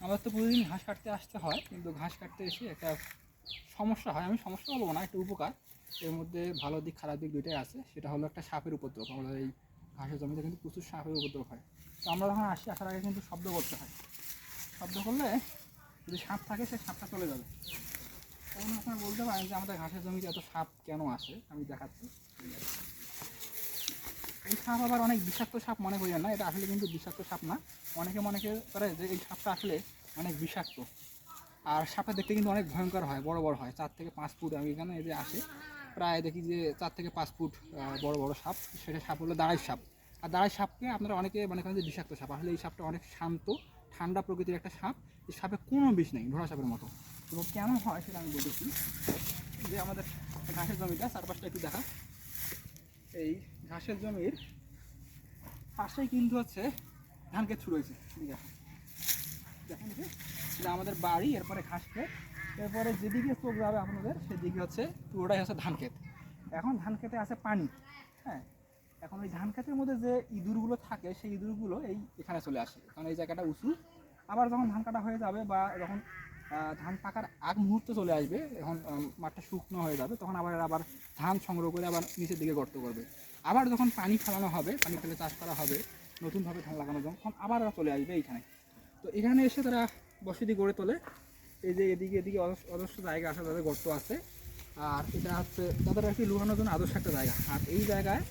আমার তো প্রতিদিন ঘাস কাটতে আসতে হয়, কিন্তু ঘাস কাটতে এসে একটা সমস্যা হয়। আমি সমস্যা বলবো না, একটা উপকার। এর মধ্যে ভালো দিক খারাপ দিক দুইটাই আছে। সেটা হলো একটা সাপের উপদ্রব। আমাদের এই ঘাসের জমিতে কিন্তু প্রচুর সাপের উপদ্রব হয়। তো আমরা যখন আসার আগে কিন্তু শব্দ করতে হয়। শব্দ করলে যদি সাপ থাকে সে সাপটা চলে যাবে। তখন আপনারা বলতে পারেন যে আমাদের ঘাসের জমিতে এত সাপ কেন আসে, আমি দেখাচ্ছি। এই সাপ আবার অনেক বিষাক্ত সাপ মনে করি না, এটা আসলে কিন্তু বিষাক্ত সাপ না। অনেকে মনে করে যে এই সাপটা আসলে অনেক বিষাক্ত। আর সাপটা দেখতে কিন্তু অনেক ভয়ঙ্কর হয়, বড় বড় হয়, 4 থেকে 5 ফুট। আমি এখানে এই যে আসে প্রায় দেখি যে 4 থেকে 5 ফুট বড় বড় সাপ। সেটা সাপ হলো দাঁড়াই সাপ। আর দাঁড়াই সাপকে আপনারা অনেকে মনে করেন যে বিষাক্ত সাপ, আসলে এই সাপটা অনেক শান্ত ঠান্ডা প্রকৃতির একটা সাপ। এই সাপে কোনো বিষ নেই, ঘোড়া সাপের মতো। এবং কেন হয় সেটা আমি বলতেছি। যে আমাদের ঘাসের জমিটা চারপাশটা একটু দেখা, এই ঘাসের জমির পাশেই কিন্তু হচ্ছে ধান ক্ষেত শুরু হয়েছে। দেখেন যে আমাদের বাড়ি, এরপরে ঘাস ক্ষেত, এরপরে যেদিকে চোখ যাবে আপনাদের সেদিকে হচ্ছে পুরোটাই হচ্ছে ধান ক্ষেত। এখন ধান ক্ষেতে আছে পানি। হ্যাঁ, এখন ওই ধান ক্ষেতের মধ্যে যে ইঁদুরগুলো থাকে সেই ইঁদুরগুলো এখানে চলে আসে, কারণ এই জায়গাটা উঁচু। আবার যখন ধান কাটা হয়ে যাবে বা যখন ধান পাকার আগ মুহূর্তে চলে আসবে, এখন মাঠটা শুকনো হয়ে যাবে, তখন আবার ধান সংগ্রহ করে আবার নিচের দিকে গর্ত করবে। আবার যখন পানি ফেলানো হবে, পানি ফেলে চাষ করা হবে, নতুনভাবে ধান লাগানো যখন, তখন আবার চলে আসবে এইখানে। তো এখানে এসে তারা বসতি গড়ে তোলে। এই যে এদিকে অজস্র জায়গা আছে, তাদের গর্ত আছে। আর এটা হচ্ছে তাদের আর কি লুকানোর জন্য আদর্শ একটা জায়গা। আর এই জায়গায়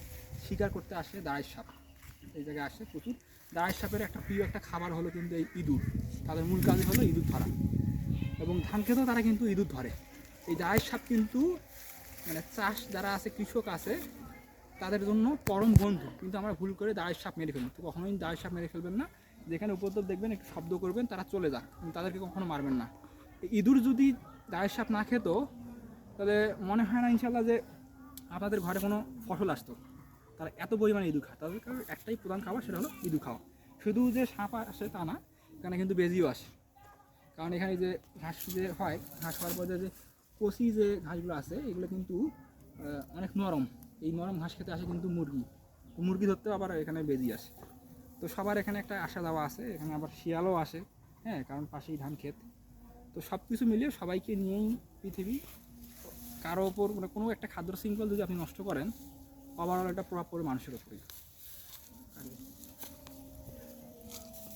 শিকার করতে আসে দাঁড়াই সাপ। এই জায়গায় আসে প্রচুর। দাঁড়াই সাপের একটা প্রিয় একটা খাবার হলো কিন্তু এই ইঁদুর। তাদের মূল কাজই হলো ইঁদুর ধরা, এবং ধান খেতেও তারা কিন্তু ইঁদুর ধরে। এই দাঁড়াই সাপ কিন্তু মানে চাষ যারা আছে, কৃষক আছে, তাদের জন্য পরম বন্ধু। কিন্তু আমরা ভুল করে দাঁড়াই সাপ মেরে ফেলবো। তো কখনোই দাঁড়াই সাপ মেরে ফেলবেন না। যেখানে উপদ্রব দেখবেন একটু শব্দ করবেন, তারা চলে যাক, কিন্তু তাদেরকে কখনো মারবেন না। ইঁদুর যদি দাঁড়াই সাপ না খেত, তাহলে মনে হয় না ইনশাল্লাহ যে আপনাদের ঘরে কোনো ফসল আসতো। তারা এত পরিমাণে ইঁদুর খায়, তাদের একটাই প্রধান খাবার, সেটা হলো ইঁদুর খাওয়া। শুধু যে সাপ আসে তা না, এখানে কিন্তু বেজিও আসে। কারণ এখানে যে ঘাস যে হয়, ঘাস হওয়ার পরে যে কচি যে ঘাসগুলো আছে, এগুলো কিন্তু অনেক নরম। এই নরম ঘাস খেতে আসে কিন্তু মুরগি। মুরগি ধরতেও আবার এখানে বেজি আসে। তো সবার এখানে একটা আসা যাওয়া আছে, এখানে আবার শিয়ালও আসে। হ্যাঁ, কারণ পাশেই ধান ক্ষেত। তো সব কিছু মিলিয়ে সবাইকে নিয়েই পৃথিবী। কারো ওপর মানে কোনো একটা খাদ্য শৃঙ্খল যদি আপনি নষ্ট করেন, ওভারঅল একটা প্রভাব পড়ে মানুষের ওপরেই।